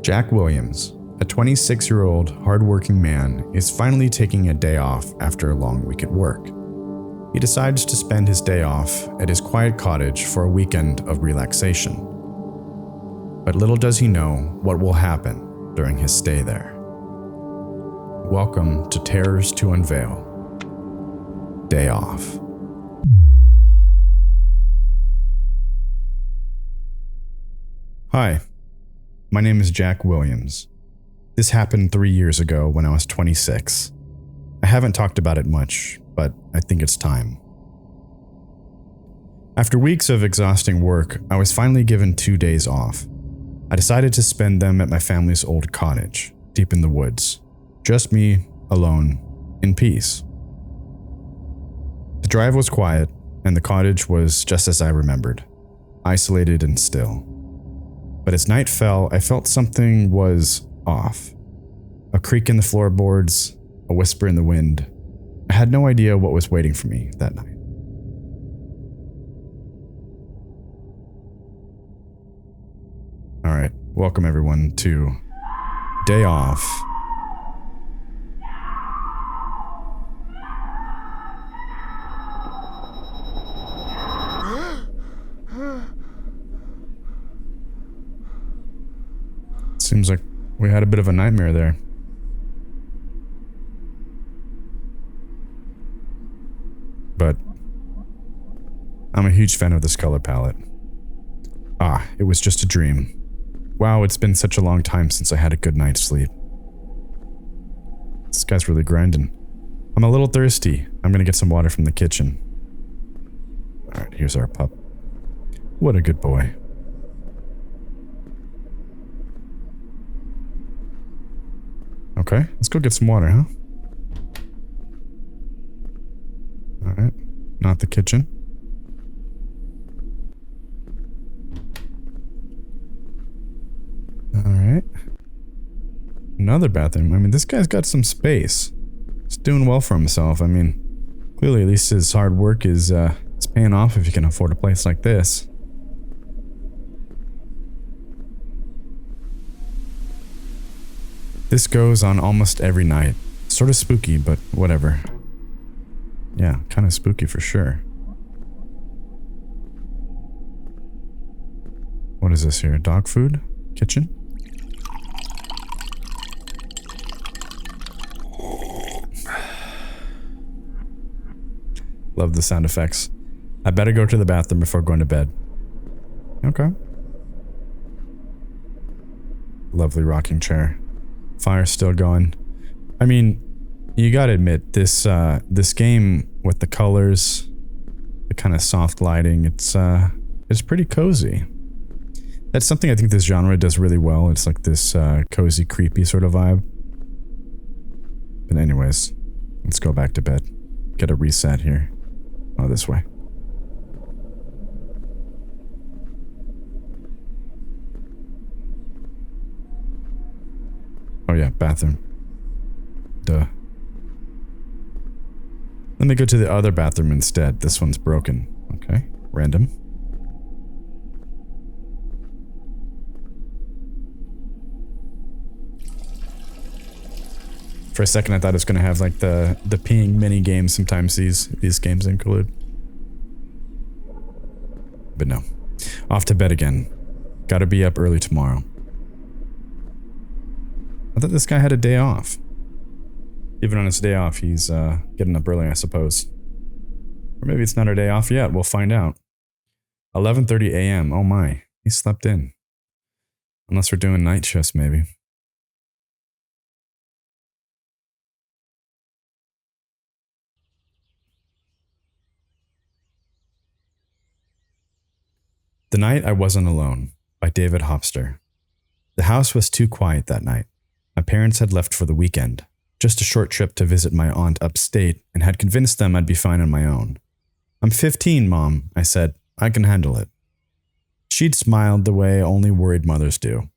Jack Williams, a 26-year-old hardworking man, is finally taking a day off after a long week at work. He decides to spend his day off at his quiet cottage for a weekend of relaxation. But little does he know what will happen during his stay there. Welcome to Terrors to Unveil. Day Off. Hi, my name is Jack Williams. This happened 3 years ago when I was 26. I haven't talked about it much, but I think it's time. After weeks of exhausting work, I was finally given 2 days off. I decided to spend them at my family's old cottage, deep in the woods. Just me, alone, in peace. The drive was quiet, and the cottage was just as I remembered, isolated and still. But as night fell, I felt something was off. A creak in the floorboards, a whisper in the wind. I had no idea what was waiting for me that night. All right, welcome everyone to Day Off. Seems like we had a bit of a nightmare there. But I'm a huge fan of this color palette. It was just a dream. Wow, it's been such a long time since I had a good night's sleep. This guy's really grinding. I'm a little thirsty. I'm gonna get some water from the kitchen. Alright, here's our pup. What a good boy. Okay, let's go get some water, huh? Alright, not the kitchen. Alright. Another bathroom. I mean, this guy's got some space. He's doing well for himself. I mean, clearly at least his hard work is paying off if you can afford a place like this. This goes on almost every night. Sort of spooky, but whatever. Yeah, kind of spooky for sure. What is this here? Dog food? Kitchen? Love the sound effects. I better go to the bathroom before going to bed. Okay. Lovely rocking chair. Fire's still going. I mean, you gotta admit, this game with the colors, the kind of soft lighting, it's pretty cozy. That's something I think this genre does really well. It's like this cozy, creepy sort of vibe. But anyways, let's go back to bed. Get a reset here. Oh, this way. Oh yeah, bathroom. Duh. Let me go to the other bathroom instead. This one's broken. Okay, random. For a second I thought it was gonna have like the peeing mini game sometimes these games include. But no. Off to bed again. Gotta be up early tomorrow. I thought this guy had a day off. Even on his day off, he's getting up early, I suppose. Or maybe it's not a day off yet. We'll find out. 11:30 a.m. Oh my. He slept in. Unless we're doing night shifts, maybe. The Night I Wasn't Alone by David Hopster. The house was too quiet that night. My parents had left for the weekend, just a short trip to visit my aunt upstate, and had convinced them I'd be fine on my own. "I'm 15, Mom," I said. "I can handle it." She'd smiled the way only worried mothers do,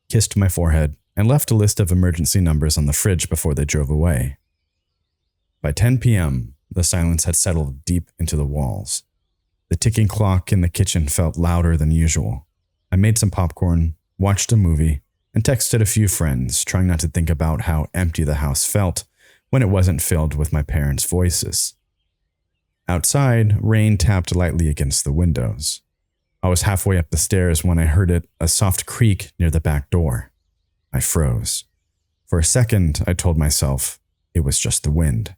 kissed my forehead, and left a list of emergency numbers on the fridge before they drove away. By 10 p.m., the silence had settled deep into the walls. The ticking clock in the kitchen felt louder than usual. I made some popcorn, watched a movie, and texted a few friends, trying not to think about how empty the house felt when it wasn't filled with my parents' voices. Outside, rain tapped lightly against the windows. I was halfway up the stairs when I heard a soft creak near the back door. I froze. For a second, I told myself it was just the wind,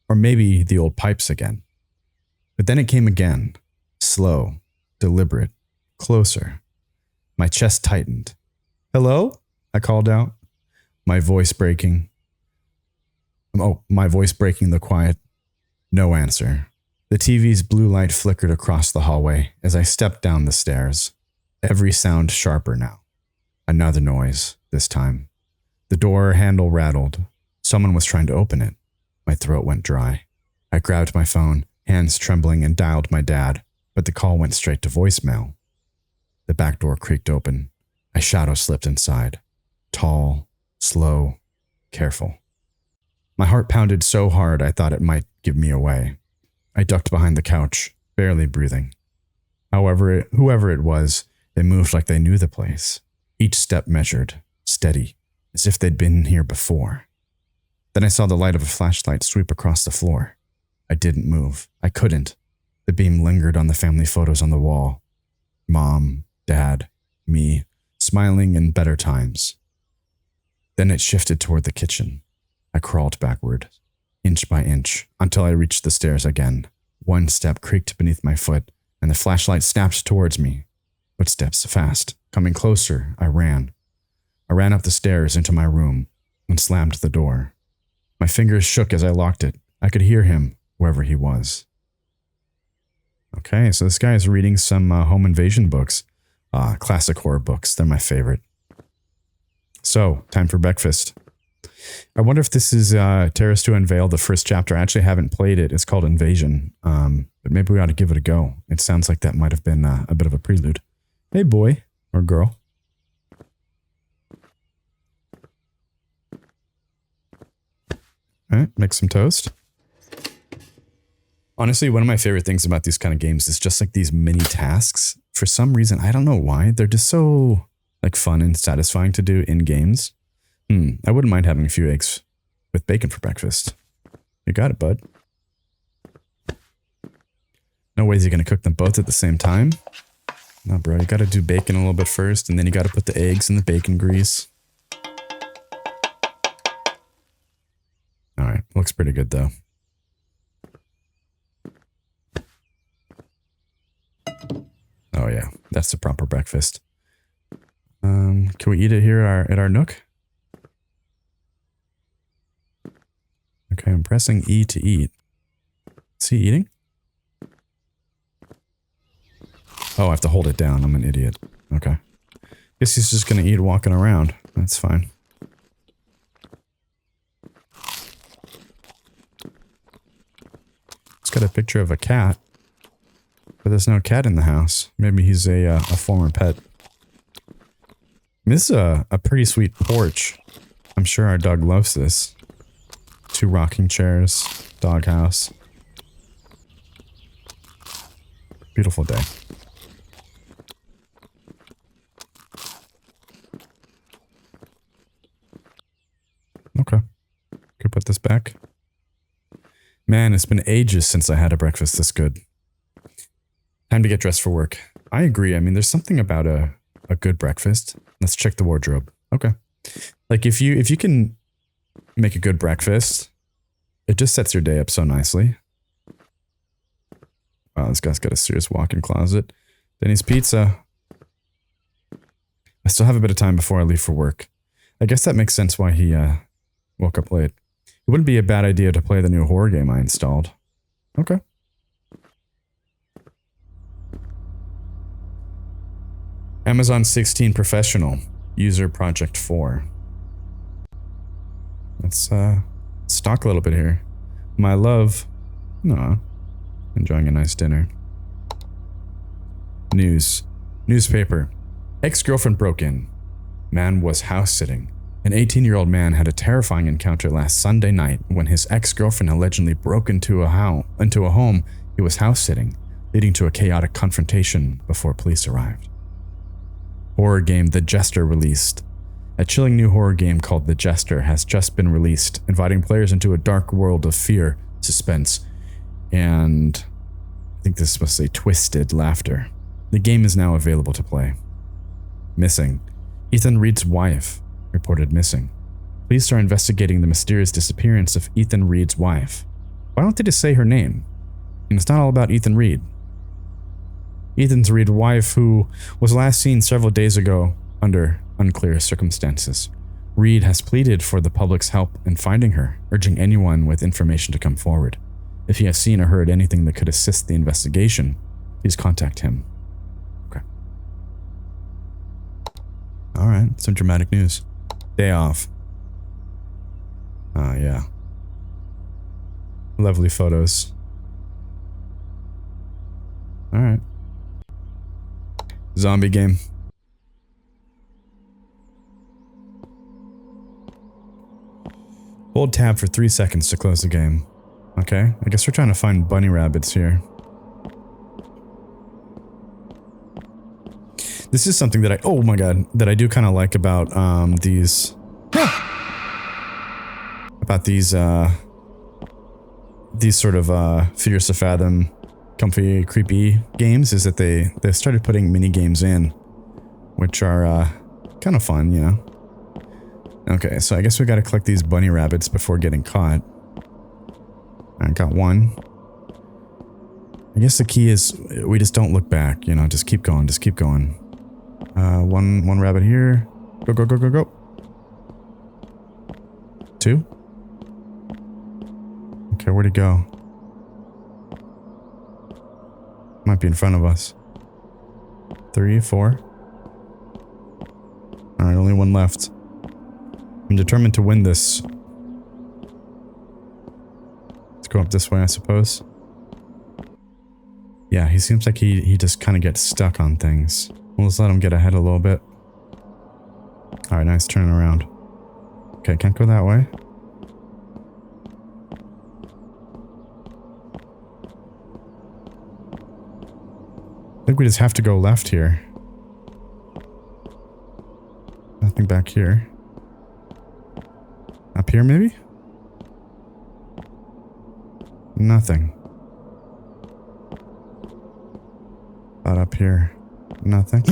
or maybe the old pipes again. But then it came again, slow, deliberate, closer. My chest tightened. "Hello?" I called out, my voice breaking the quiet. No answer. The TV's blue light flickered across the hallway as I stepped down the stairs, every sound sharper now. Another noise, this time. The door handle rattled. Someone was trying to open it. My throat went dry. I grabbed my phone, hands trembling, and dialed my dad, but the call went straight to voicemail. The back door creaked open. I shadow slipped inside. Tall, slow, careful. My heart pounded so hard I thought it might give me away. I ducked behind the couch, barely breathing. Whoever it was, they moved like they knew the place. Each step measured, steady, as if they'd been here before. Then I saw the light of a flashlight sweep across the floor. I didn't move. I couldn't. The beam lingered on the family photos on the wall. Mom, Dad, me, smiling in better times. Then it shifted toward the kitchen. I crawled backward, inch by inch, until I reached the stairs again. One step creaked beneath my foot, and the flashlight snapped towards me. Footsteps fast. Coming closer, I ran. I ran up the stairs into my room and slammed the door. My fingers shook as I locked it. I could hear him, wherever he was. Okay, so this guy is reading some home invasion books. Classic horror books. They're my favorite. So, time for breakfast. I wonder if this is Terrace to Unveil, the first chapter. I actually haven't played it. It's called Invasion. But maybe we ought to give it a go. It sounds like that might have been a bit of a prelude. Hey, boy or girl. All right, make some toast. Honestly, one of my favorite things about these kind of games is just like these mini tasks. For some reason, I don't know why, they're just so like fun and satisfying to do in games. I wouldn't mind having a few eggs with bacon for breakfast. You got it, bud. No ways you're going to cook them both at the same time. No, bro, you got to do bacon a little bit first, and then you got to put the eggs in the bacon grease. All right, looks pretty good though. Oh yeah, that's the proper breakfast. Can we eat it here at our nook? Okay, I'm pressing E to eat. Is he eating? Oh, I have to hold it down. I'm an idiot. Okay. Guess he's just gonna eat walking around. That's fine. It's got a picture of a cat. But there's no cat in the house. Maybe he's a former pet. This is a pretty sweet porch. I'm sure our dog loves this. 2 rocking chairs, doghouse. Beautiful day. Okay. Could put this back. Man, it's been ages since I had a breakfast this good. Time to get dressed for work. I agree. I mean, there's something about a good breakfast. Let's check the wardrobe. Okay. Like if you can make a good breakfast, it just sets your day up so nicely. Wow, this guy's got a serious walk-in closet. Denny's Pizza. I still have a bit of time before I leave for work. I guess that makes sense why he woke up late. It wouldn't be a bad idea to play the new horror game I installed. Okay. Amazon 16 Professional. User Project 4. Let's talk a little bit here. My love. No. Enjoying a nice dinner. News. Newspaper. Ex-girlfriend broke in. Man was house sitting. An 18-year-old man had a terrifying encounter last Sunday night when his ex-girlfriend allegedly broke into a home he was house sitting, leading to a chaotic confrontation before police arrived. Horror game The Jester released. A chilling new horror game called The Jester has just been released, inviting players into a dark world of fear, suspense, and I think this is supposed to say twisted laughter. The game is now available to play. Missing. Ethan Reed's wife reported missing. Police are investigating the mysterious disappearance of Ethan Reed's wife. Why don't they just say her name? And it's not all about Ethan Reed. Ethan's Reed's wife, who was last seen several days ago under unclear circumstances. Reed has pleaded for the public's help in finding her, urging anyone with information to come forward. If he has seen or heard anything that could assist the investigation, please contact him. Okay. Alright, some dramatic news. Day off. Yeah. Lovely photos. Alright. Zombie game. Hold tab for 3 seconds to close the game. Okay, I guess we're trying to find bunny rabbits here. This is something that I, oh my god, that I do kind of like about these sort of figures to fathom, comfy, creepy games, is that they've started putting mini games in, which are kind of fun, you know. Okay, so I guess we gotta collect these bunny rabbits before getting caught. I got one. I guess the key is we just don't look back, you know, just keep going, just keep going. One rabbit here. Go, go, go, go, go. 2. Okay, where'd he go? Might be in front of us. 3, 4. Alright, only one left. I'm determined to win this. Let's go up this way, I suppose. Yeah, he seems like he just kind of gets stuck on things. We'll just let him get ahead a little bit. Alright, nice turning around. Okay, can't go that way. I think we just have to go left here. Nothing back here. Up here, maybe? Nothing. Not up here. Nothing.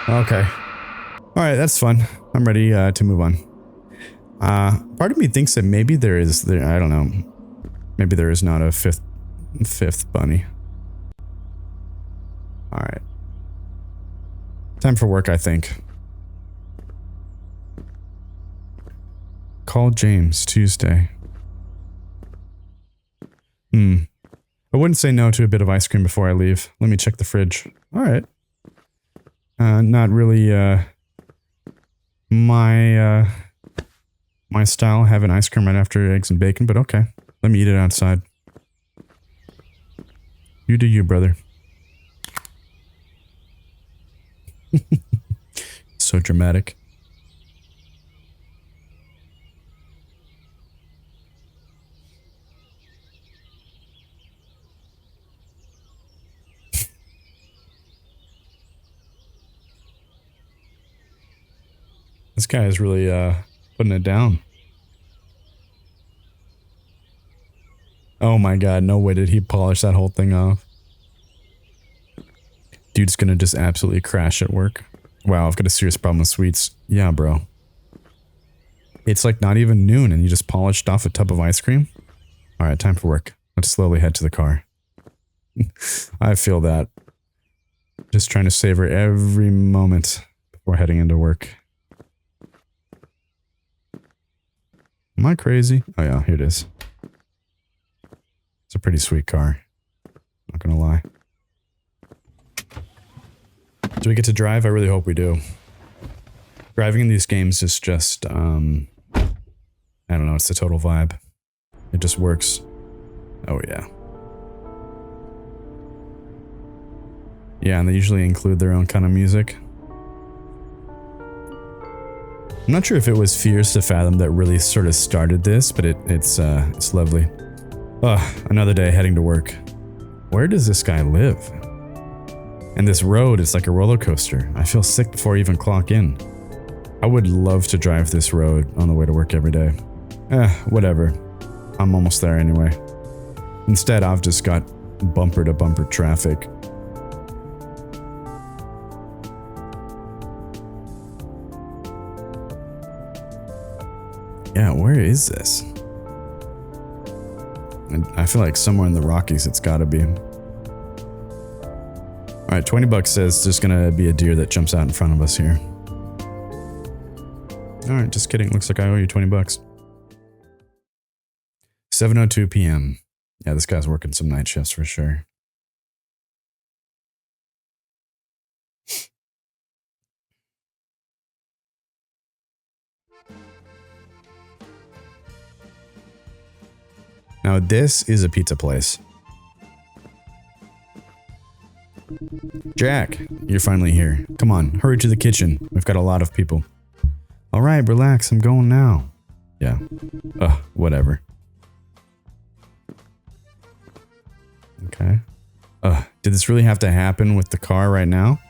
Okay. Alright, that's fun. I'm ready to move on. Part of me thinks that maybe there, I don't know. Maybe there is not a fifth bunny. Alright. Time for work, I think. Call James, Tuesday. I wouldn't say no to a bit of ice cream before I leave. Let me check the fridge. Alright. Not really, my style, having ice cream right after eggs and bacon, but okay. Let me eat it outside. You do you, brother. So dramatic. This guy is really putting it down. Oh my god, no way did he polish that whole thing off. Dude's gonna just absolutely crash at work. Wow, I've got a serious problem with sweets. Yeah, bro. It's like not even noon and you just polished off a tub of ice cream? Alright, time for work. Let's slowly head to the car. I feel that. Just trying to savor every moment before heading into work. Am I crazy? Oh yeah, here it is. It's a pretty sweet car. Not gonna lie. Do we get to drive? I really hope we do. Driving in these games is just, I don't know, it's the total vibe. It just works. Oh yeah. Yeah, and they usually include their own kind of music. I'm not sure if it was Fears to Fathom that really sort of started this, but it's lovely. Ugh, another day heading to work. Where does this guy live? And this road is like a roller coaster. I feel sick before I even clock in. I would love to drive this road on the way to work every day. Whatever. I'm almost there anyway. Instead, I've just got bumper to bumper traffic. Yeah, where is this? I feel like somewhere in the Rockies it's gotta be. Alright, 20 bucks says there's gonna be a deer that jumps out in front of us here. Alright, just kidding. Looks like I owe you 20 bucks. 7:02 p.m. Yeah, this guy's working some night shifts for sure. Now this is a pizza place. Jack, you're finally here. Come on, hurry to the kitchen. We've got a lot of people. Alright, relax, I'm going now. Yeah. Whatever. Okay. Did this really have to happen with the car right now?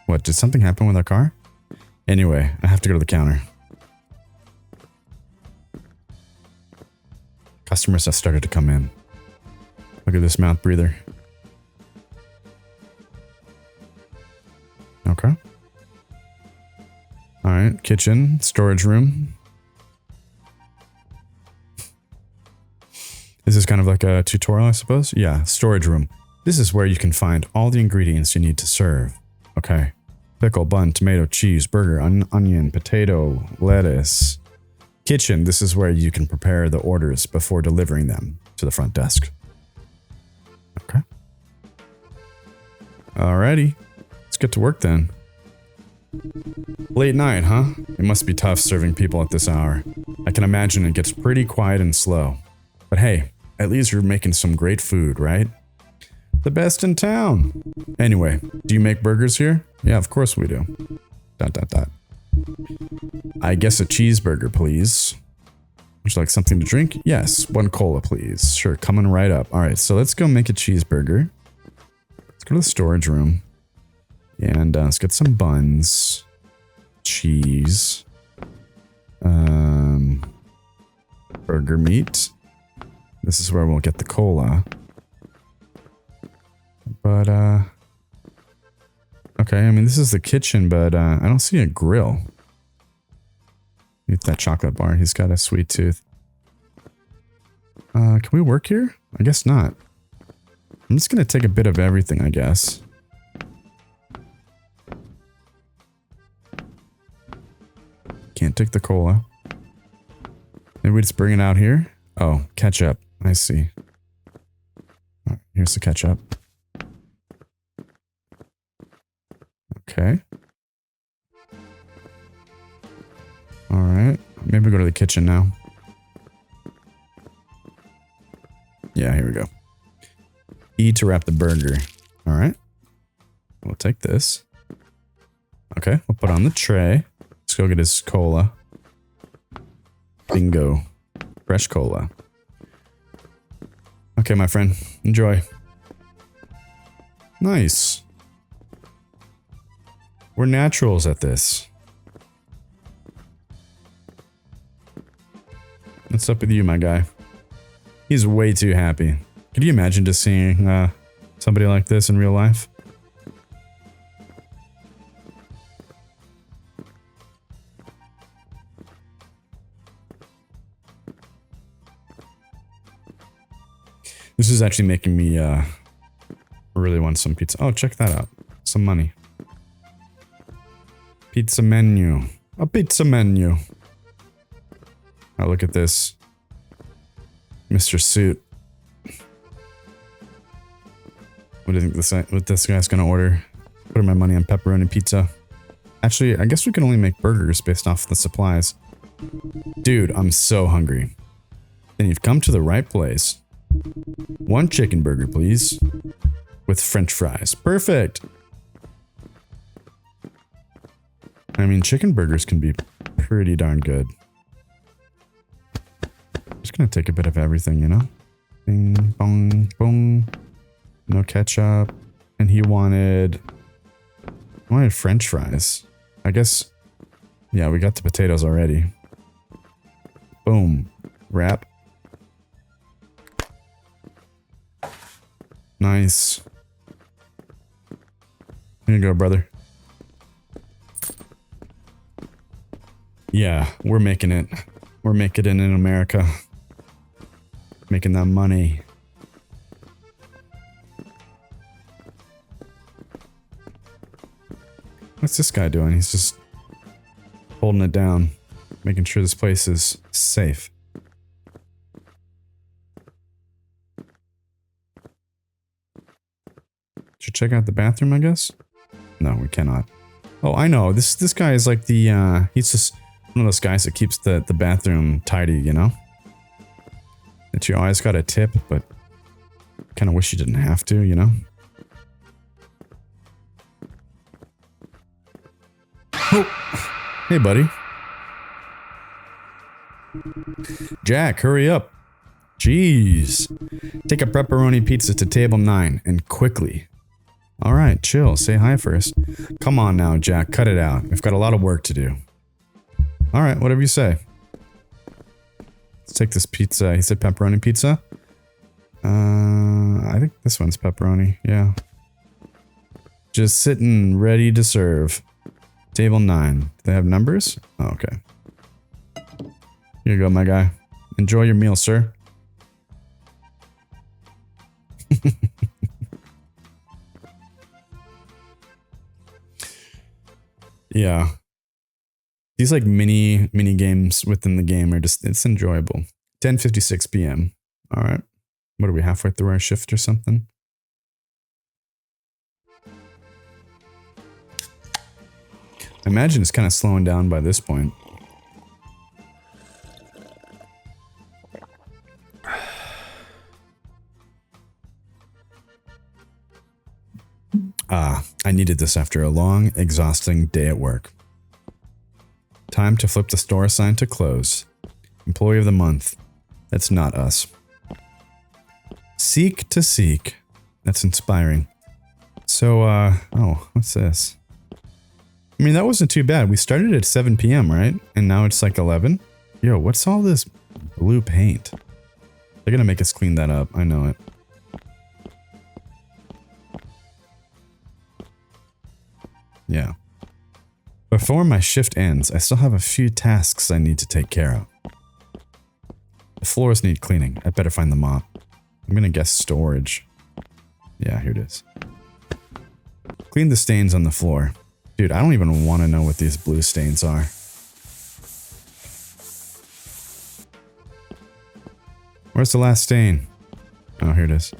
What, did something happen with our car? Anyway, I have to go to the counter. Customers have started to come in. Look at this mouth breather. Okay. Alright, kitchen, storage room. Is this kind of like a tutorial, I suppose? Yeah, storage room. This is where you can find all the ingredients you need to serve. Okay. Pickle, bun, tomato, cheese, burger, onion, potato, lettuce. Kitchen, this is where you can prepare the orders before delivering them to the front desk. Okay. Alrighty. Let's get to work then. Late night, huh? It must be tough serving people at this hour. I can imagine it gets pretty quiet and slow. But hey, at least you're making some great food, right? The best in town. Anyway, do you make burgers here? Yeah, of course we do. ... I guess a cheeseburger, please. Would you like something to drink? Yes, 1 cola, please. Sure, coming right up. Alright, so let's go make a cheeseburger. Let's go to the storage room. And let's get some buns. Cheese. Burger meat. This is where we'll get the cola. But, okay, I mean, this is the kitchen, but I don't see a grill. Eat that chocolate bar. He's got a sweet tooth. Can we work here? I guess not. I'm just gonna take a bit of everything, I guess. Can't take the cola. Maybe we just bring it out here? Oh, ketchup. I see. Right, here's the ketchup. Okay. Alright. Maybe go to the kitchen now. Yeah, here we go. E to wrap the burger. Alright. We'll take this. Okay, we'll put it on the tray. Let's go get his cola. Bingo. Fresh cola. Okay, my friend. Enjoy. Nice. We're naturals at this. What's up with you, my guy? He's way too happy. Could you imagine just seeing somebody like this in real life? This is actually making me really want some pizza. Oh, check that out. Some money. Pizza menu. A pizza menu. Oh, look at this. Mr. Suit. What do you think what this guy's gonna order? Putting my money on pepperoni pizza. Actually, I guess we can only make burgers based off the supplies. Dude, I'm so hungry. And you've come to the right place. 1 chicken burger, please. With French fries. Perfect! I mean, chicken burgers can be pretty darn good. Just gonna take a bit of everything, you know? Bing, bong, boom. No ketchup. And he wanted French fries. I guess Yeah, we got the potatoes already. Boom. Wrap. Nice. Here you go, brother. Yeah, we're making it. We're making it in America. Making that money. What's this guy doing? He's just holding it down, making sure this place is safe. Should check out the bathroom, I guess? No, we cannot. Oh, I know. This guy is like the, he's just one of those guys that keeps the bathroom tidy, you know? That you always got a tip, but kind of wish you didn't have to, you know? Oh. Hey, buddy. Jack, hurry up. Jeez. Take a pepperoni pizza to table 9, and quickly. Alright, chill. Say hi first. Come on now, Jack. Cut it out. We've got a lot of work to do. Alright, whatever you say. Let's take this pizza. He said pepperoni pizza? I think this one's pepperoni. Yeah. Just sitting ready to serve. Table 9. Do they have numbers? Oh, okay. Here you go, my guy. Enjoy your meal, sir. Yeah. These like mini games within the game are just, it's enjoyable. 10:56 p.m. All right. What are we, halfway through our shift or something? I imagine it's kind of slowing down by this point. I needed this after a long, exhausting day at work. Time to flip the store sign to close. Employee of the month. That's not us. Seek to seek. That's inspiring. So, oh, what's this? I mean, that wasn't too bad. We started at 7 p.m., right? And now it's like 11? Yo, what's all this blue paint? They're gonna make us clean that up. I know it. Yeah. Before my shift ends, I still have a few tasks I need to take care of. The floors need cleaning. I'd better find the mop. I'm gonna guess storage. Yeah, here it is. Clean the stains on the floor. Dude, I don't even want to know what these blue stains are. Where's the last stain? Oh, here it is.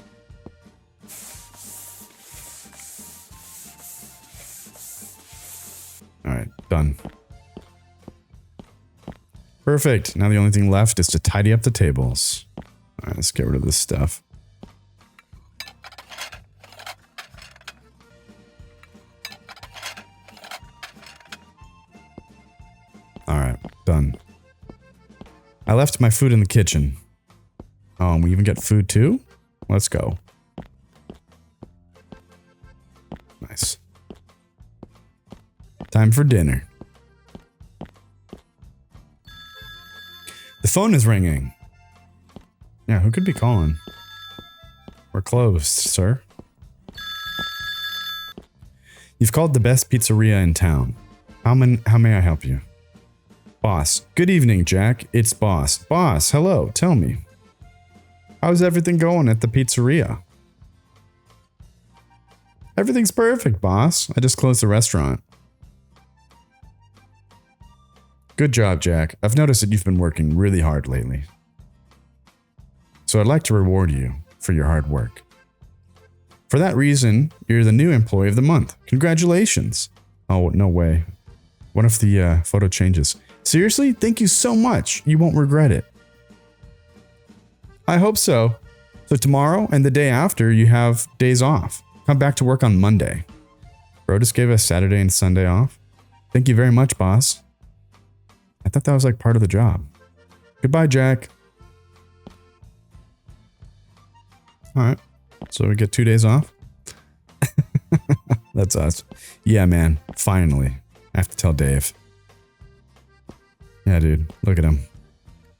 Alright, done. Perfect. Now the only thing left is to tidy up the tables. Alright, let's get rid of this stuff. Alright, done. I left my food in the kitchen. Oh, and we even get food too? Let's go. Nice. Time for dinner. The phone is ringing. Yeah, who could be calling? We're closed, sir. You've called the best pizzeria in town. How may I help you? Boss. Good evening, Jack. It's Boss. Boss, hello. Tell me. How's everything going at the pizzeria? Everything's perfect, boss. I just closed the restaurant. Good job, Jack. I've noticed that you've been working really hard lately. So I'd like to reward you for your hard work. For that reason, you're the new employee of the month. Congratulations. Oh, no way. What if the photo changes? Seriously? Thank you so much. You won't regret it. I hope so. So tomorrow and the day after, you have days off. Come back to work on Monday. Bro just gave us Saturday and Sunday off. Thank you very much, boss. I thought that was like part of the job. Goodbye, Jack. Alright. So we get 2 days off? That's us. Yeah, man. Finally. I have to tell Dave. Yeah, dude. Look at him.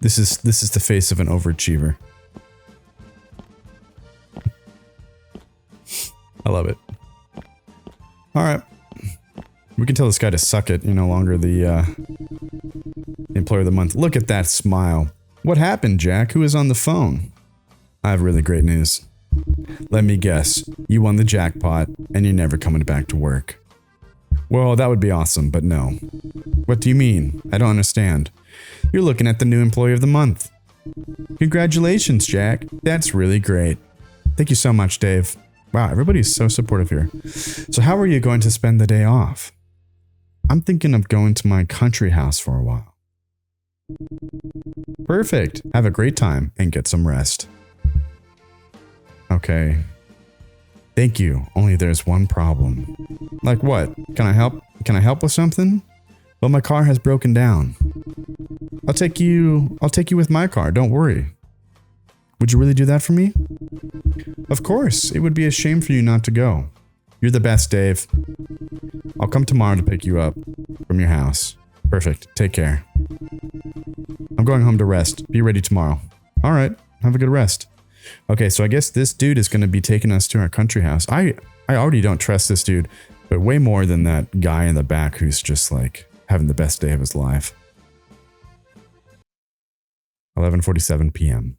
This is the face of an overachiever. I love it. Alright. We can tell this guy to suck it. You're no longer the employer of the month. Look at that smile. What happened, Jack? Who is on the phone? I have really great news. Let me guess. You won the jackpot, and you're never coming back to work. Well, that would be awesome, but no. What do you mean? I don't understand. You're looking at the new employee of the month. Congratulations, Jack. That's really great. Thank you so much, Dave. Wow, everybody's so supportive here. So how are you going to spend the day off? I'm thinking of going to my country house for a while. Perfect. Have a great time and get some rest. Okay. Thank you. Only there's one problem. Like what? Can I help? Can I help with something? Well, my car has broken down. I'll take you with my car. Don't worry. Would you really do that for me? Of course. It would be a shame for you not to go. You're the best, Dave. I'll come tomorrow to pick you up from your house. Perfect. Take care. I'm going home to rest. Be ready tomorrow. All right. Have a good rest. Okay, so I guess this dude is going to be taking us to our country house. I already don't trust this dude, but way more than that guy in the back who's just like having the best day of his life. 11:47 p.m.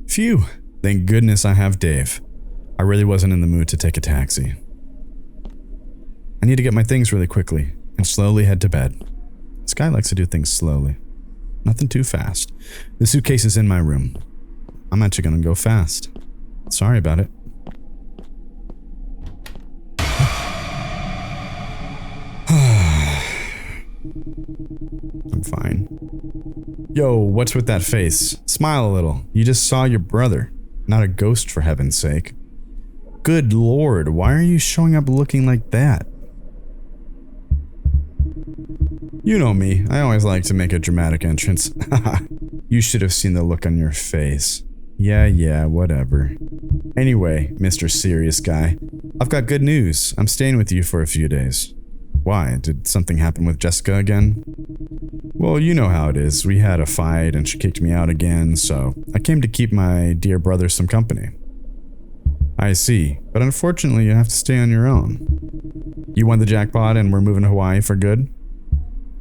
Phew. Thank goodness I have Dave. I really wasn't in the mood to take a taxi. I need to get my things really quickly and slowly head to bed. This guy likes to do things slowly. Nothing too fast. The suitcase is in my room. I'm actually gonna go fast. Sorry about it. I'm fine. Yo, what's with that face? Smile a little. You just saw your brother. Not a ghost, for heaven's sake. Good lord, why are you showing up looking like that? You know me, I always like to make a dramatic entrance. Haha, you should have seen the look on your face. Yeah, whatever. Anyway, Mr. Serious Guy, I've got good news. I'm staying with you for a few days. Why? Did something happen with Jessica again? Well, you know how it is. We had a fight and she kicked me out again, so I came to keep my dear brother some company. I see, but unfortunately you have to stay on your own. You won the jackpot and we're moving to Hawaii for good?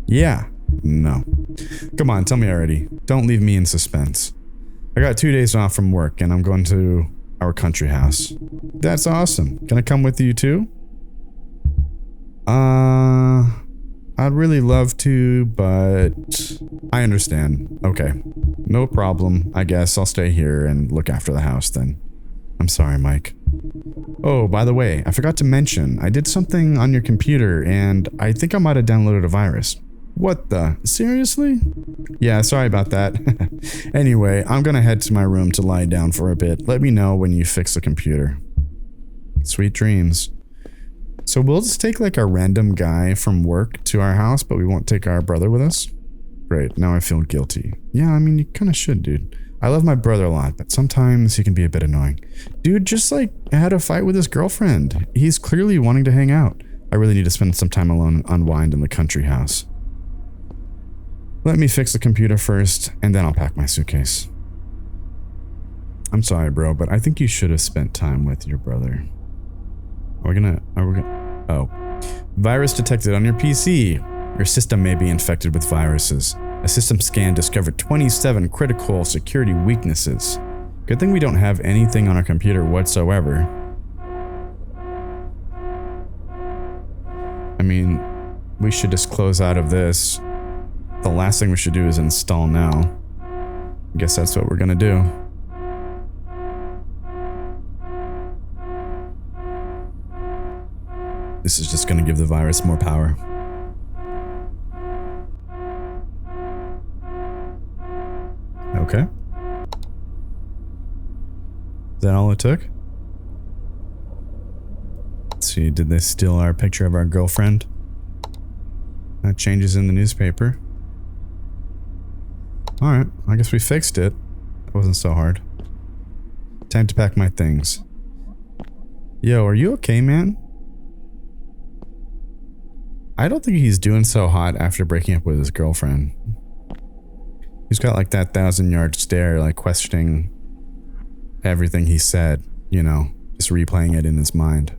Yeah. No. Come on, tell me already. Don't leave me in suspense. I got 2 days off from work and I'm going to our country house. That's awesome. Can I come with you too? I'd really love to, but I understand. Okay. No problem. I guess I'll stay here and look after the house then. I'm sorry, Mike. Oh, by the way, I forgot to mention, I did something on your computer and I think I might have downloaded a virus. What the? Seriously? Yeah, sorry about that. Anyway, I'm gonna head to my room to lie down for a bit. Let me know when you fix the computer. Sweet dreams. So we'll just take like a random guy from work to our house, but we won't take our brother with us? Great, now I feel guilty. Yeah, I mean, you kinda should, dude. I love my brother a lot, but sometimes he can be a bit annoying. Dude just like had a fight with his girlfriend. He's clearly wanting to hang out. I really need to spend some time alone and unwind in the country house. Let me fix the computer first, and then I'll pack my suitcase. I'm sorry, bro, but I think you should have spent time with your brother. Oh. Virus detected on your PC. Your system may be infected with viruses. A system scan discovered 27 critical security weaknesses. Good thing we don't have anything on our computer whatsoever. I mean, we should just close out of this. The last thing we should do is install now. I guess that's what we're gonna do. This is just gonna give the virus more power. Okay. Is that all it took? Let's see, did they steal our picture of our girlfriend? That changes in the newspaper. Alright, I guess we fixed it. That wasn't so hard. Time to pack my things. Yo, are you okay, man? I don't think he's doing so hot after breaking up with his girlfriend. He's got like that 1,000-yard stare, like questioning everything he said, you know, just replaying it in his mind.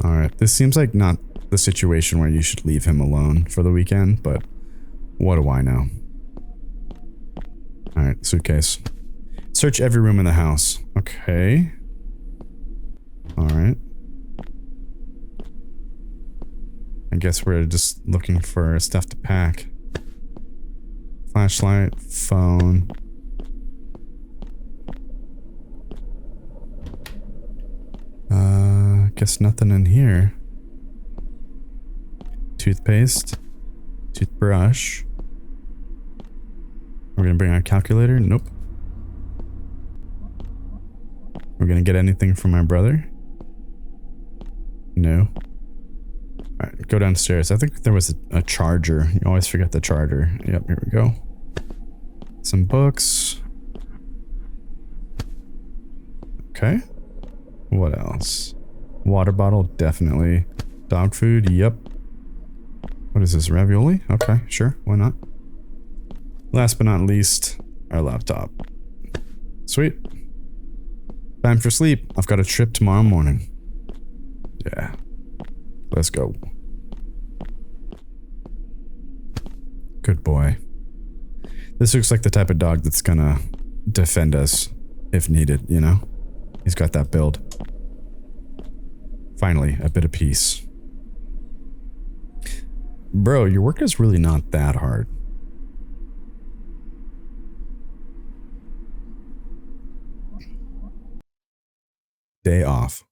Alright, this seems like not the situation where you should leave him alone for the weekend, but what do I know? Alright, suitcase. Search every room in the house. Okay. Alright. I guess we're just looking for stuff to pack. Flashlight, phone. Guess nothing in here. Toothpaste. Toothbrush. We're gonna bring our calculator? Nope. We're gonna get anything from my brother? No. Alright, go downstairs. I think there was a charger. You always forget the charger. Yep, here we go. Some books. Okay. What else? Water bottle, definitely. Dog food, yep. What is this, ravioli? Okay, sure, why not? Last but not least, our laptop. Sweet. Time for sleep. I've got a trip tomorrow morning. Yeah. Let's go. Good boy. This looks like the type of dog that's gonna defend us if needed, you know? He's got that build. Finally, a bit of peace. Bro, your work is really not that hard. Day off.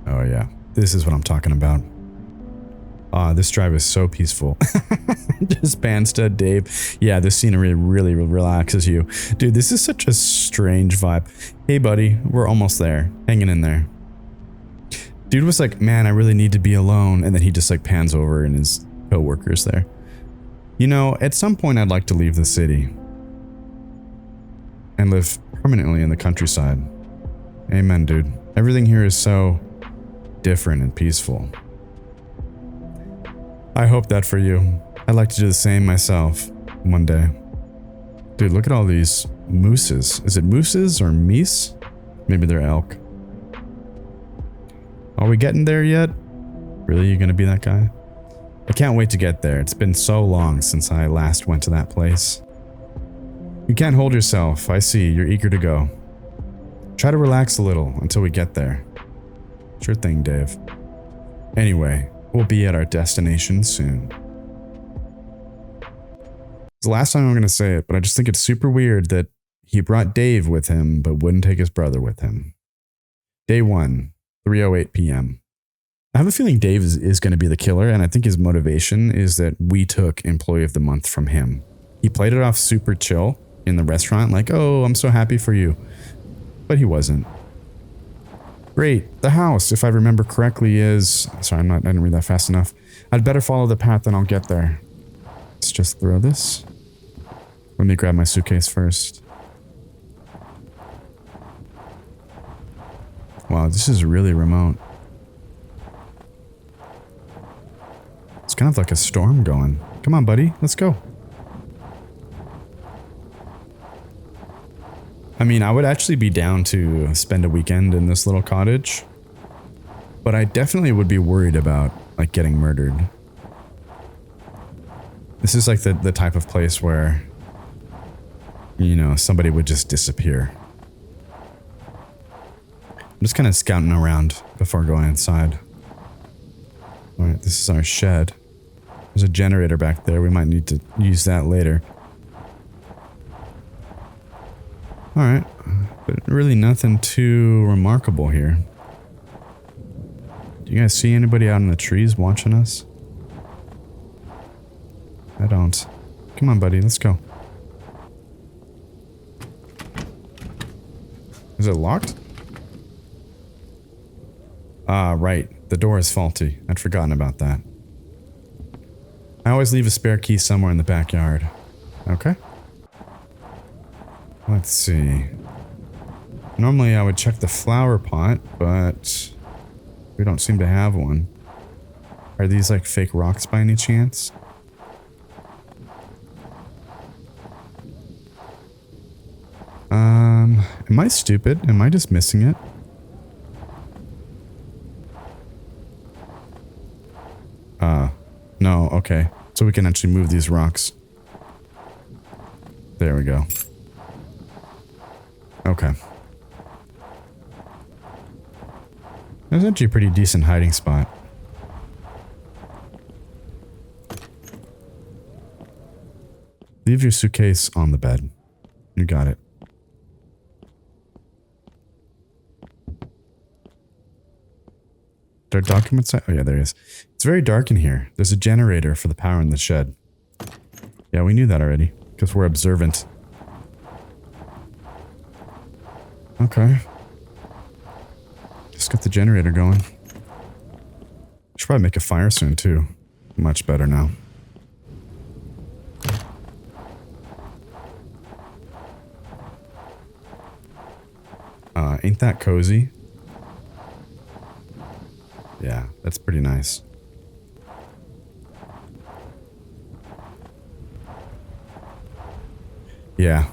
Oh yeah, this is what I'm talking about. This drive is so peaceful. Just pans to Dave. Yeah, this scenery really relaxes you. Dude, this is such a strange vibe. Hey buddy, we're almost there. Hanging in there. Dude was like, man, I really need to be alone. And then he just like pans over and his co-worker's there. You know, at some point I'd like to leave the city. And live permanently in the countryside. Amen, dude. Everything here is so different and peaceful. I hope that for you. I'd like to do the same myself one day. Dude, look at all these mooses. Is it mooses or meese? Maybe they're elk. Are we getting there yet? Really, you gonna be that guy? I can't wait to get there. It's been so long since I last went to that place. You can't hold yourself. I see, you're eager to go. Try to relax a little until we get there. Sure thing, Dave. Anyway, we'll be at our destination soon. It's the last time I'm going to say it, but I just think it's super weird that he brought Dave with him, but wouldn't take his brother with him. Day 1, 3:08 p.m. I have a feeling Dave is going to be the killer, and I think his motivation is that we took Employee of the Month from him. He played it off super chill in the restaurant, like, oh, I'm so happy for you. But he wasn't. Great. The house, if I remember correctly, is... Sorry, I didn't read that fast enough. I'd better follow the path and I'll get there. Let's just throw this. Let me grab my suitcase first. Wow, this is really remote. It's kind of like a storm going. Come on, buddy. Let's go. I mean, I would actually be down to spend a weekend in this little cottage. But I definitely would be worried about, like, getting murdered. This is like the type of place where, you know, somebody would just disappear. I'm just kind of scouting around before going inside. Alright, this is our shed. There's a generator back there. We might need to use that later. Alright, but really nothing too remarkable here. Do you guys see anybody out in the trees watching us? I don't. Come on, buddy, let's go. Is it locked? Ah, right. The door is faulty. I'd forgotten about that. I always leave a spare key somewhere in the backyard. Okay. Let's see. Normally I would check the flower pot, but we don't seem to have one. Are these like fake rocks by any chance? Am I stupid? Am I just missing it? No, okay. So we can actually move these rocks. There we go. Okay. That's actually a pretty decent hiding spot. Leave your suitcase on the bed. You got it. There are documents? Oh yeah, there is. It's very dark in here. There's a generator for the power in the shed. Yeah, we knew that already, because we're observant. Okay. Just got the generator going. Should probably make a fire soon, too. Much better now. Ain't that cozy? Yeah, that's pretty nice. Yeah.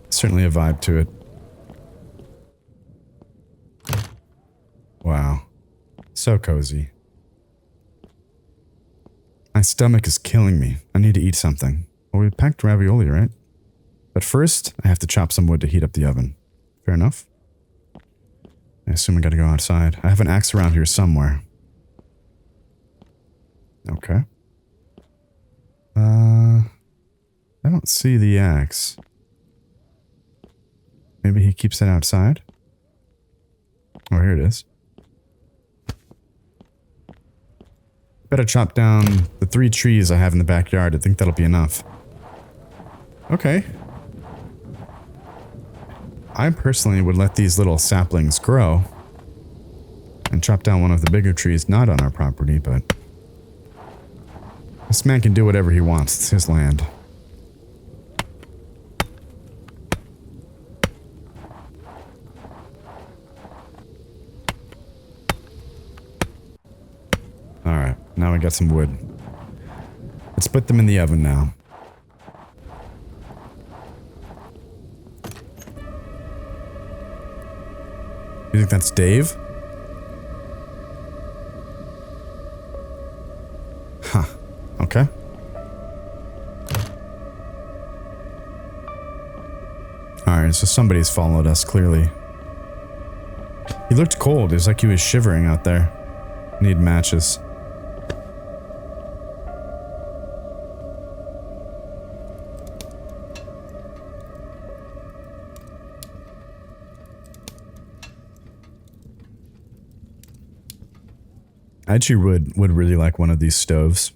Certainly a vibe to it. Wow. So cozy. My stomach is killing me. I need to eat something. Well, we packed ravioli, right? But first, I have to chop some wood to heat up the oven. Fair enough. I assume I gotta go outside. I have an axe around here somewhere. Okay. I don't see the axe. Maybe he keeps it outside? Oh, here it is. Better chop down the 3 trees I have in the backyard. I think that'll be enough. Okay. I personally would let these little saplings grow and chop down one of the bigger trees not on our property, but this man can do whatever he wants. It's his land. Alright, now we got some wood. Let's put them in the oven now. You think that's Dave? Huh. Okay. Alright, so somebody's followed us, clearly. He looked cold. It was like he was shivering out there. Need matches. I actually would really like one of these stoves.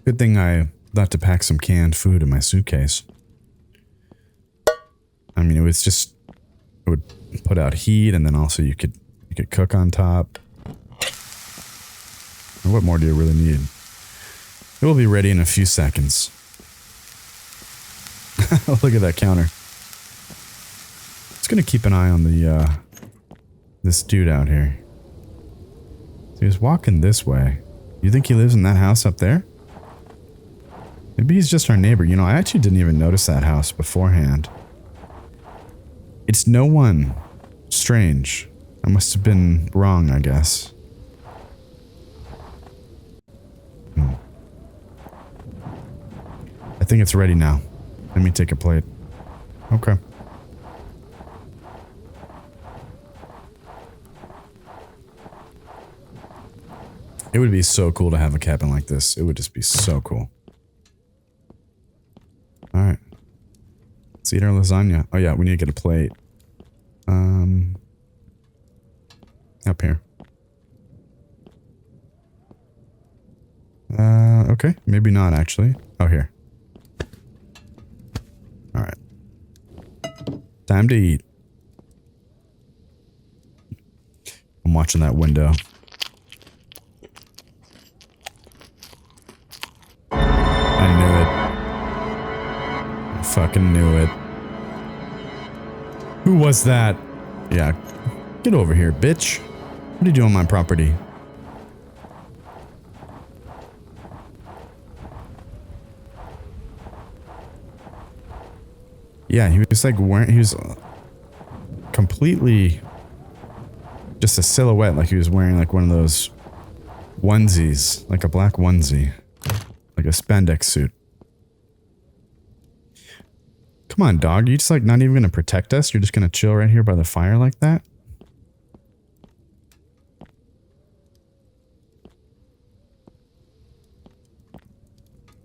Good thing I left to pack some canned food in my suitcase. I mean, it would put out heat, and then also you could cook on top. What more do you really need? It will be ready in a few seconds. Look at that counter. Just gonna keep an eye on the this dude out here. He was walking this way. You think he lives in that house up there? Maybe he's just our neighbor. You know, I actually didn't even notice that house beforehand. It's no one. Strange. I must have been wrong, I guess. I think it's ready now. Let me take a plate. Okay. It would be so cool to have a cabin like this. It would just be so cool. Alright. Let's eat our lasagna. Oh yeah, we need to get a plate. Up here. Okay. Maybe not, actually. Oh, here. Alright. Time to eat. watching that window. I knew it. I fucking knew it. Who was that? Yeah. Get over here, bitch. What are you doing on my property? Yeah, he was like wearing, he was completely just a silhouette, like he was wearing like one of those onesies, like a black onesie, like a spandex suit. Come on, dog, you just like not even gonna protect us? You're just gonna chill right here by the fire like that?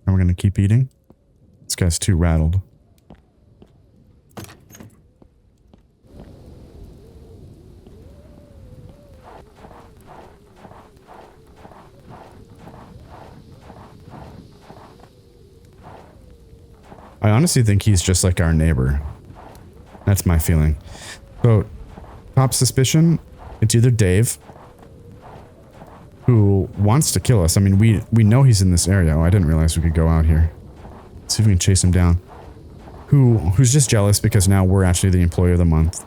And we're gonna keep eating? This guy's too rattled. I honestly think he's just like our neighbor. That's my feeling. So, top suspicion, it's either Dave, who wants to kill us. I mean, we know he's in this area. Oh, I didn't realize we could go out here. Let's see if we can chase him down. Who's just jealous because now we're actually the employee of the month.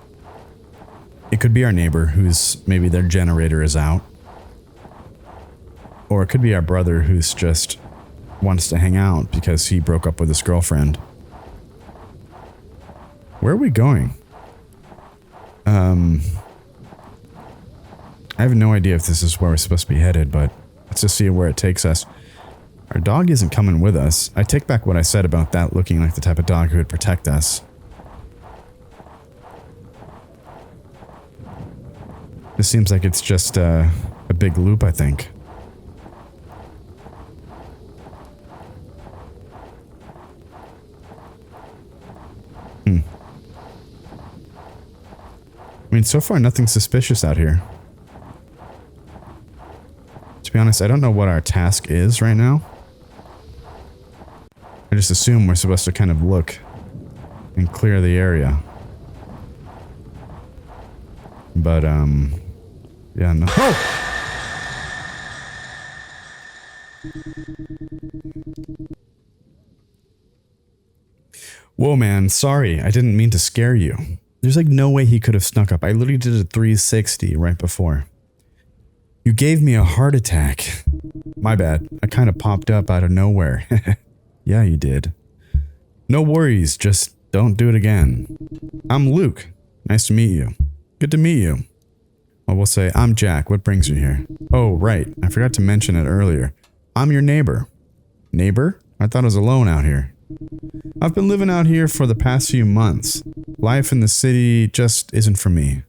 It could be our neighbor who's maybe their generator is out. Or it could be our brother who's just wants to hang out because he broke up with his girlfriend. Where are we going? I have no idea if this is where we're supposed to be headed, but let's just see where it takes us. Our dog isn't coming with us. I take back what I said about that looking like the type of dog who would protect us. This seems like it's just a big loop, I think. I mean, so far nothing suspicious out here. To be honest, I don't know what our task is right now. I just assume we're supposed to kind of look and clear the area. But, yeah, no. Oh! Whoa, man, sorry. I didn't mean to scare you. There's like no way he could have snuck up. I literally did a 360 right before. You gave me a heart attack. My bad. I kind of popped up out of nowhere. Yeah, you did. No worries. Just don't do it again. I'm Luke. Nice to meet you. Good to meet you. Well, we'll say, I'm Jack. What brings you here? Oh, right. I forgot to mention it earlier. I'm your neighbor. Neighbor? I thought I was alone out here. I've been living out here for the past few months. Life in the city just isn't for me.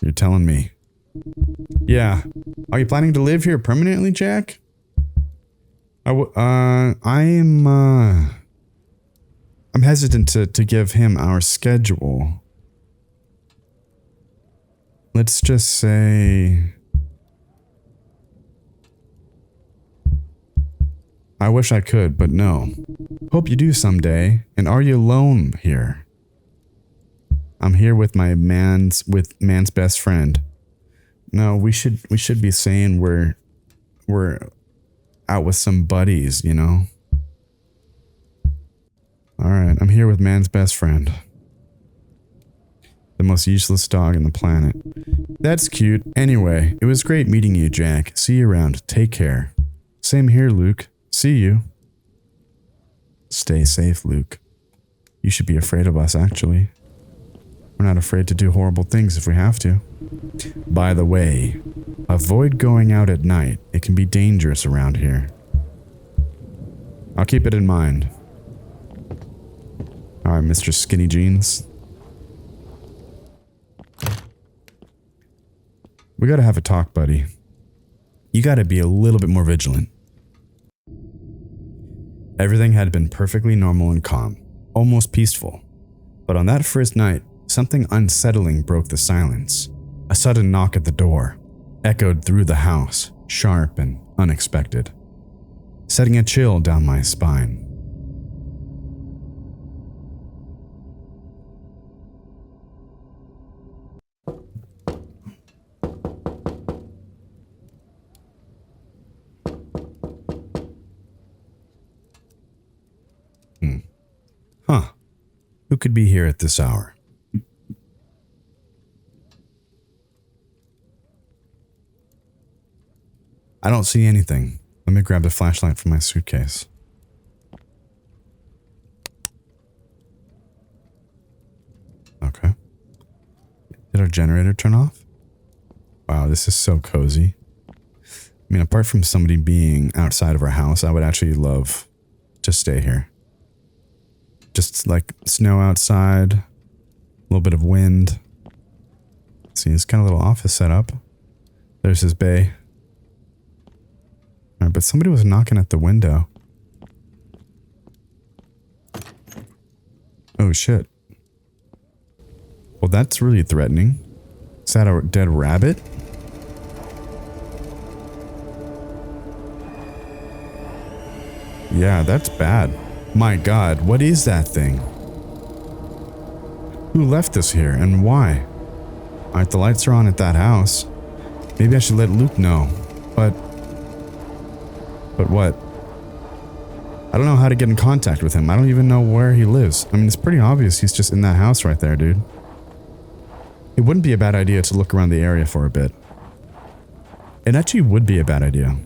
You're telling me. Yeah. Are you planning to live here permanently, Jack? I'm hesitant to give him our schedule. Let's just say... I wish I could, but no. Hope you do someday. And are you alone here? I'm here with my man's best friend. No, we should be saying we're out with some buddies, you know? Alright, I'm here with man's best friend. The most useless dog on the planet. That's cute. Anyway, it was great meeting you, Jack. See you around. Take care. Same here, Luke. See you. Stay safe, Luke. You should be afraid of us, actually. We're not afraid to do horrible things if we have to. By the way, avoid going out at night. It can be dangerous around here. I'll keep it in mind. Alright, Mr. Skinny Jeans. We gotta have a talk, buddy. You gotta be a little bit more vigilant. Everything had been perfectly normal and calm, almost peaceful. But on that first night, something unsettling broke the silence. A sudden knock at the door echoed through the house, sharp and unexpected, setting a chill down my spine. Huh. Who could be here at this hour? I don't see anything. Let me grab the flashlight from my suitcase. Okay. Did our generator turn off? Wow, this is so cozy. I mean, apart from somebody being outside of our house, I would actually love to stay here. Just like snow outside, a little bit of wind. See, it's kind of a little office setup. There's his bay. All right, but somebody was knocking at the window. Oh shit. Well, that's really threatening. Is that a dead rabbit? Yeah, that's bad. My God, what is that thing? Who left this here and why? Alright, the lights are on at that house. Maybe I should let Luke know. But what? I don't know how to get in contact with him. I don't even know where he lives. I mean, it's pretty obvious he's just in that house right there, dude. It wouldn't be a bad idea to look around the area for a bit. It actually would be a bad idea.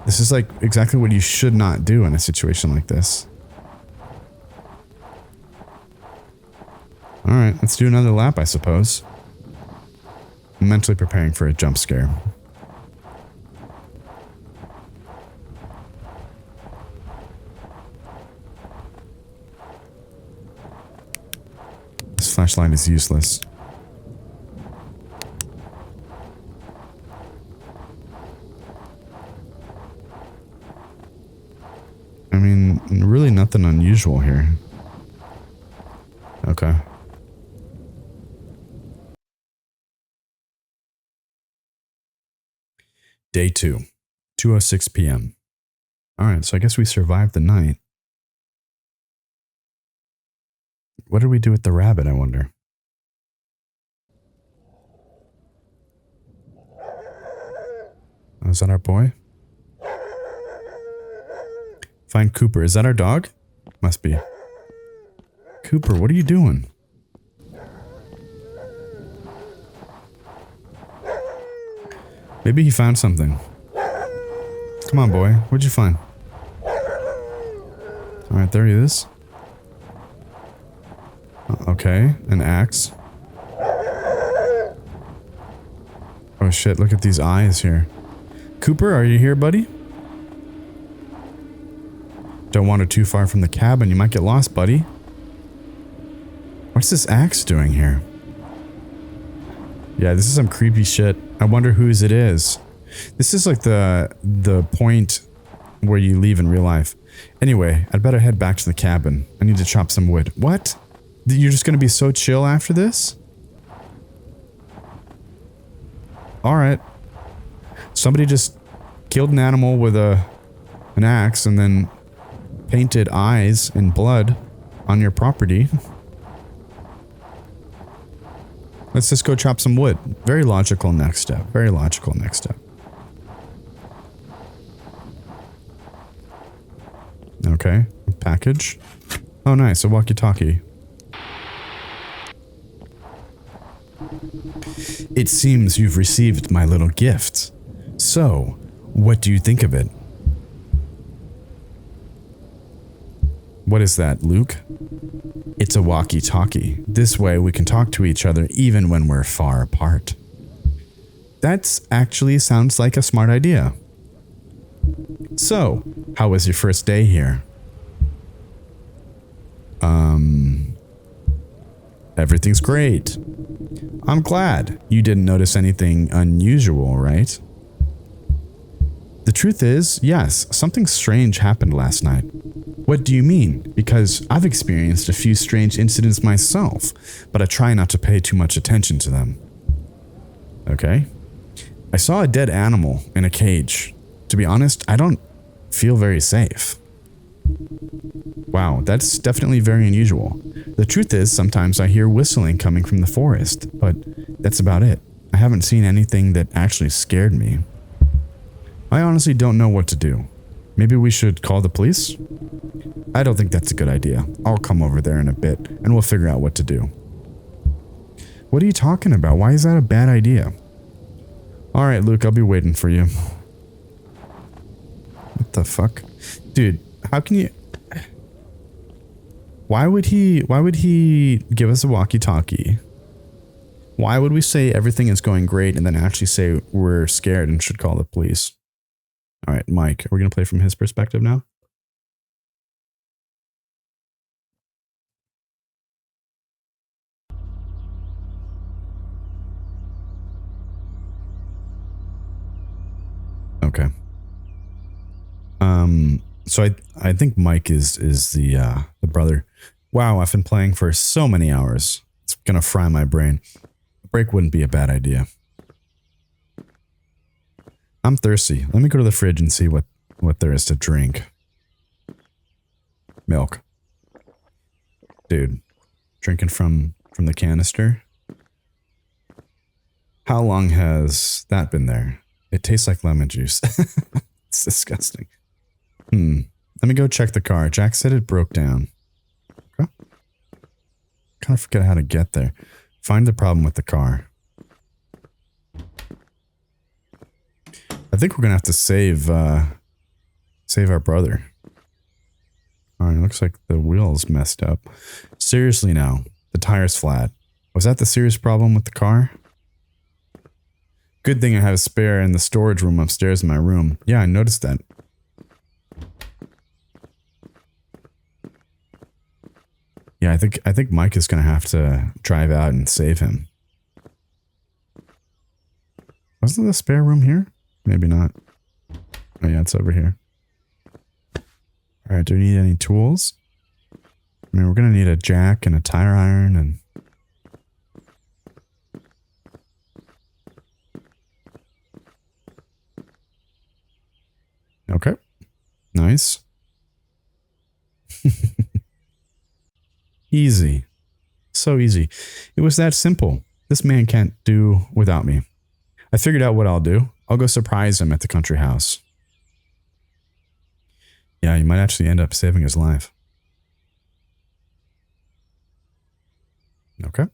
This is like exactly what you should not do in a situation like this. Alright, let's do another lap, I suppose. I'm mentally preparing for a jump scare. This flashlight is useless. I mean, really nothing unusual here. Okay. Day 2, 2:06 p.m. Alright, so I guess we survived the night. What did we do with the rabbit, I wonder? Oh, is that our boy? Find Cooper. Is that our dog? Must be. Cooper, what are you doing? Maybe he found something. Come on, boy. What'd you find? Alright, there he is. Okay, an axe. Oh shit, look at these eyes here. Cooper, are you here, buddy? Don't wander too far from the cabin, you might get lost, buddy. What's this axe doing here? Yeah, this is some creepy shit. I wonder whose it is. This is like the point where you leave in real life. Anyway, I'd better head back to the cabin. I need to chop some wood. What? You're just gonna be so chill after this? Alright. Somebody just killed an animal with an axe and then painted eyes in blood on your property. Let's just go chop some wood. Very logical next step. Very logical next step. Okay. Package. Oh, nice. A walkie-talkie. It seems you've received my little gift. So, what do you think of it? What is that, Luke? It's a walkie-talkie. This way we can talk to each other even when we're far apart. That's actually sounds like a smart idea. So, how was your first day here? Everything's great. I'm glad you didn't notice anything unusual, right? The truth is, yes, something strange happened last night. What do you mean? Because I've experienced a few strange incidents myself, but I try not to pay too much attention to them. Okay. I saw a dead animal in a cage. To be honest, I don't feel very safe. Wow, that's definitely very unusual. The truth is, sometimes I hear whistling coming from the forest, but that's about it. I haven't seen anything that actually scared me. I honestly don't know what to do. Maybe we should call the police? I don't think that's a good idea. I'll come over there in a bit and we'll figure out what to do. What are you talking about? Why is that a bad idea? Alright, Luke, I'll be waiting for you. What the fuck? Dude, how can you... Why would he give us a walkie-talkie? Why would we say everything is going great and then actually say we're scared and should call the police? Alright, Mike, are we going to play from his perspective now? Okay. So I think Mike is the brother. Wow, I've been playing for so many hours. It's gonna fry my brain. A break wouldn't be a bad idea. I'm thirsty. Let me go to the fridge and see what there is to drink. Milk. Dude, drinking from the canister. How long has that been there? It tastes like lemon juice. It's disgusting. Let me go check the car. Jack said it broke down. Okay. Kind of forget how to get there. Find the problem with the car. I think we're gonna have to save our brother. Alright, looks like the wheel's messed up. Seriously now, the tire's flat. Was that the serious problem with the car? Good thing I have a spare in the storage room upstairs in my room. Yeah, I noticed that. Yeah, I think Mike is gonna have to drive out and save him. Wasn't the spare room here? Maybe not. Oh yeah, it's over here. Alright, do we need any tools? I mean, we're gonna need a jack and a tire iron and... Okay. Nice. Easy. So easy. It was that simple. This man can't do without me. I figured out what I'll do. I'll go surprise him at the country house. Yeah, you might actually end up saving his life. Okay.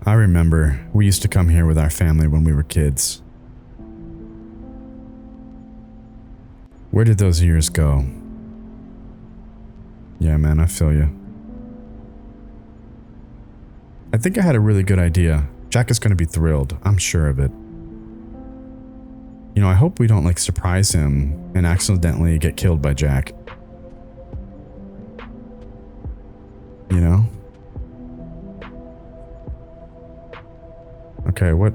I remember we used to come here with our family when we were kids. Where did those years go? Yeah, man, I feel you. I think I had a really good idea. Jack is going to be thrilled. I'm sure of it. You know, I hope we don't, like, surprise him and accidentally get killed by Jack. You know? Okay, what?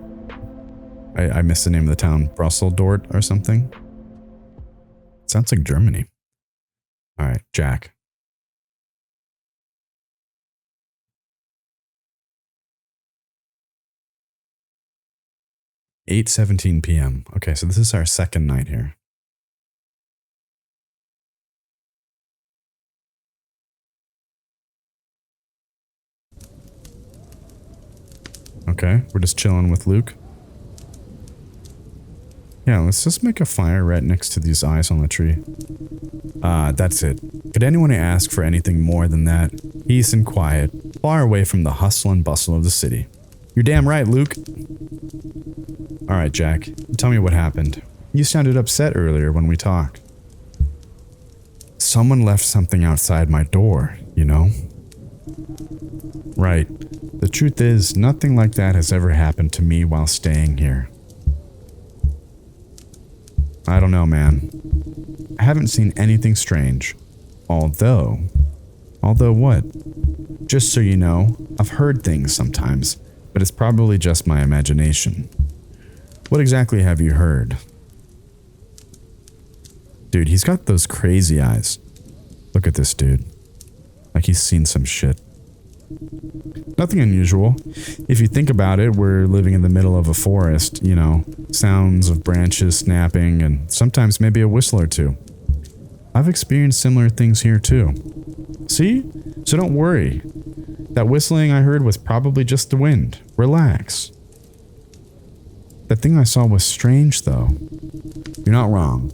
I missed the name of the town. Brusseldort or something? Sounds like Germany. Alright, Jack. "8:17 p.m. Okay, so this is our second night here. Okay, we're just chilling with Luke. Yeah, let's just make a fire right next to these eyes on the tree. That's it. Could anyone ask for anything more than that? Peace and quiet, far away from the hustle and bustle of the city. You're damn right, Luke. Alright, Jack, tell me what happened. You sounded upset earlier when we talked. Someone left something outside my door, you know? Right. The truth is, nothing like that has ever happened to me while staying here. I don't know, man. I haven't seen anything strange. Although what? Just so you know, I've heard things sometimes, but it's probably just my imagination. What exactly have you heard? Dude, he's got those crazy eyes. Look at this dude. Like he's seen some shit. Nothing unusual. If you think about it, we're living in the middle of a forest, you know, sounds of branches snapping and sometimes maybe a whistle or two. I've experienced similar things here too. See? So don't worry. That whistling I heard was probably just the wind. Relax. That thing I saw was strange though. You're not wrong.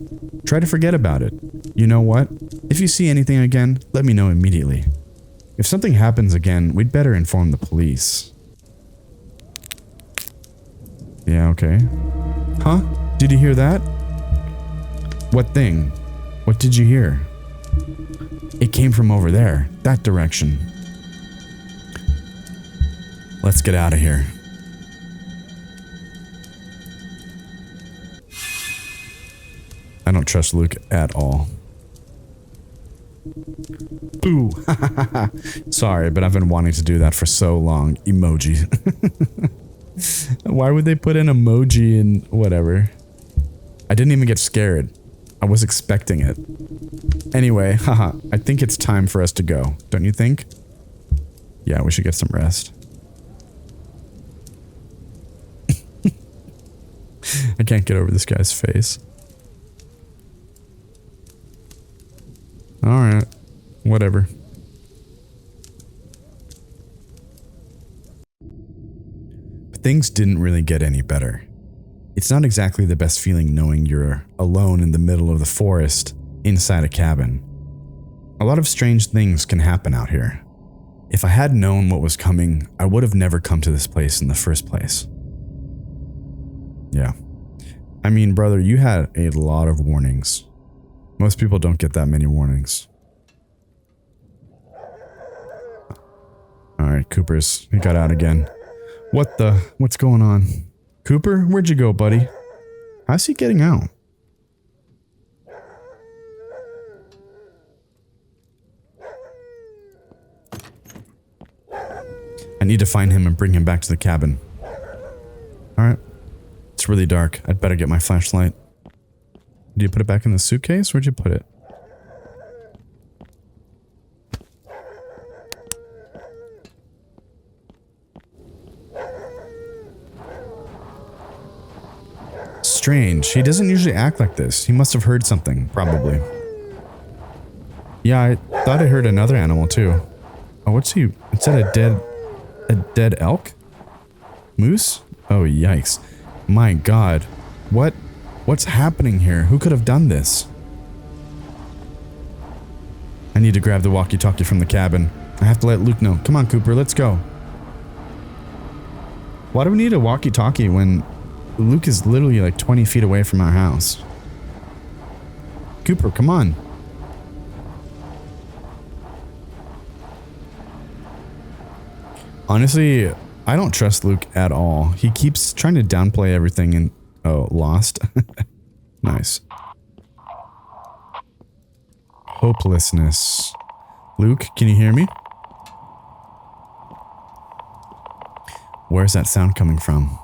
Try to forget about it. You know what? If you see anything again, let me know immediately. If something happens again, we'd better inform the police. Yeah, okay. Huh? Did you hear that? What thing? What did you hear? It came from over there, that direction. Let's get out of here. I don't trust Luke at all. Boo! Sorry, but I've been wanting to do that for so long. Emoji. Why would they put an emoji in whatever? I didn't even get scared. I was expecting it. Anyway, haha, I think it's time for us to go. Don't you think? Yeah, we should get some rest. I can't get over this guy's face. Alright, whatever. But things didn't really get any better. It's not exactly the best feeling knowing you're alone in the middle of the forest, inside a cabin. A lot of strange things can happen out here. If I had known what was coming, I would have never come to this place in the first place. Yeah. I mean, brother, you had a lot of warnings. Most people don't get that many warnings. Alright, he got out again. What's going on? Cooper, where'd you go, buddy? How's he getting out? I need to find him and bring him back to the cabin. Alright. It's really dark. I'd better get my flashlight. Did you put it back in the suitcase? Where'd you put it? Strange. He doesn't usually act like this. He must have heard something, probably. Yeah, I thought I heard another animal too. Oh, what's he? Is that a dead elk? Moose? Oh, yikes. My God. What's happening here? Who could have done this? I need to grab the walkie-talkie from the cabin. I have to let Luke know. Come on, Cooper, let's go. Why do we need a walkie-talkie when Luke is literally like 20 feet away from our house? Cooper, come on. Honestly, I don't trust Luke at all. He keeps trying to downplay everything and... Oh, lost. Nice. Hopelessness. Luke, can you hear me? Where's that sound coming from?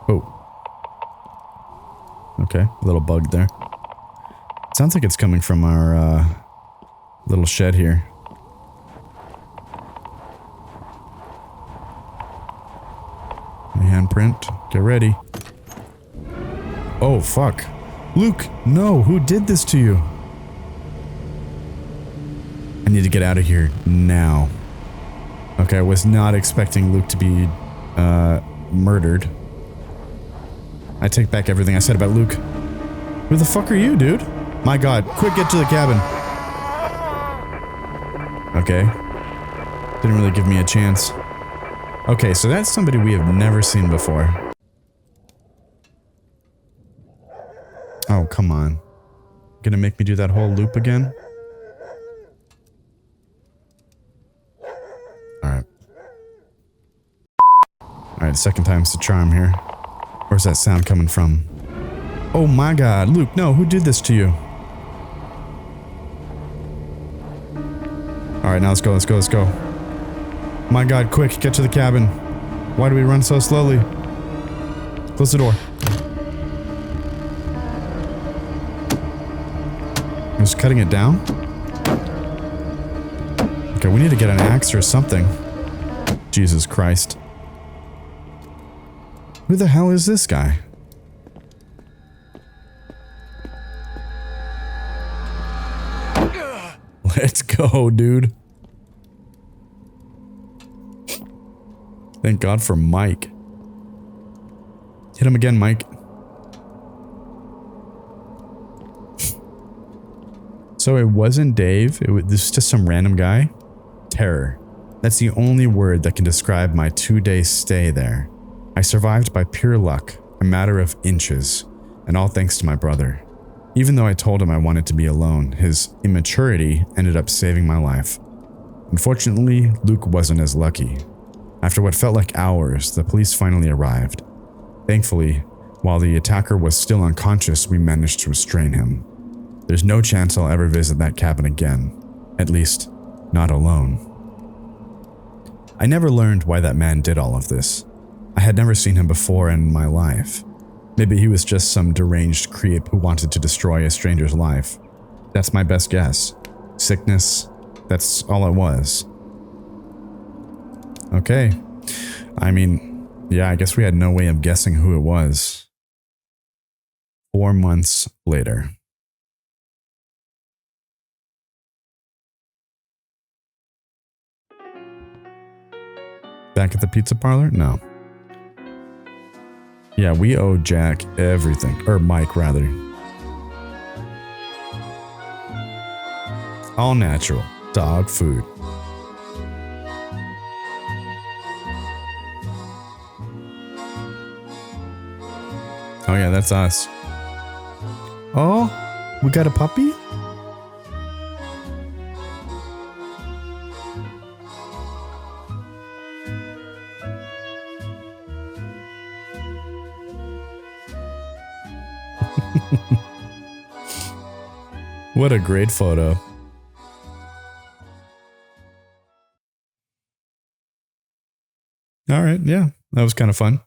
Oh. Okay, a little bug there. Sounds like it's coming from our little shed here. My handprint. Get ready. Oh, fuck. Luke, no, who did this to you? I need to get out of here now. Okay, I was not expecting Luke to be murdered. I take back everything I said about Luke. Who the fuck are you, dude? My God, quick, get to the cabin. Okay. Didn't really give me a chance. Okay, so that's somebody we have never seen before. Oh, come on. Gonna make me do that whole loop again? Alright. Alright, second time's the charm here. Where's that sound coming from? Oh my God, Luke, no, who did this to you? Alright, now let's go, let's go, let's go. My God, quick, get to the cabin. Why do we run so slowly? Close the door. I'm just cutting it down? Okay, we need to get an axe or something. Jesus Christ. Who the hell is this guy? Let's go, dude. Thank God for Mike. Hit him again, Mike. So it wasn't Dave. This was just some random guy. Terror. That's the only word that can describe my 2-day stay there. I survived by pure luck, a matter of inches, and all thanks to my brother. Even though I told him I wanted to be alone, his immaturity ended up saving my life. Unfortunately, Luke wasn't as lucky. After what felt like hours, the police finally arrived. Thankfully, while the attacker was still unconscious, we managed to restrain him. There's no chance I'll ever visit that cabin again. At least, not alone. I never learned why that man did all of this. I had never seen him before in my life. Maybe he was just some deranged creep who wanted to destroy a stranger's life. That's my best guess. Sickness, that's all it was. Okay. I mean, yeah, I guess we had no way of guessing who it was. 4 months later. Back at the pizza parlor? No. Yeah, we owe Jack everything. Or Mike, rather. All natural. Dog food. Oh yeah, that's us. Oh, we got a puppy? What a great photo. All right, yeah, that was kind of fun.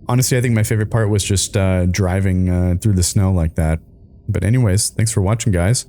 Honestly, I think my favorite part was just driving through the snow like that. But anyways, thanks for watching, guys.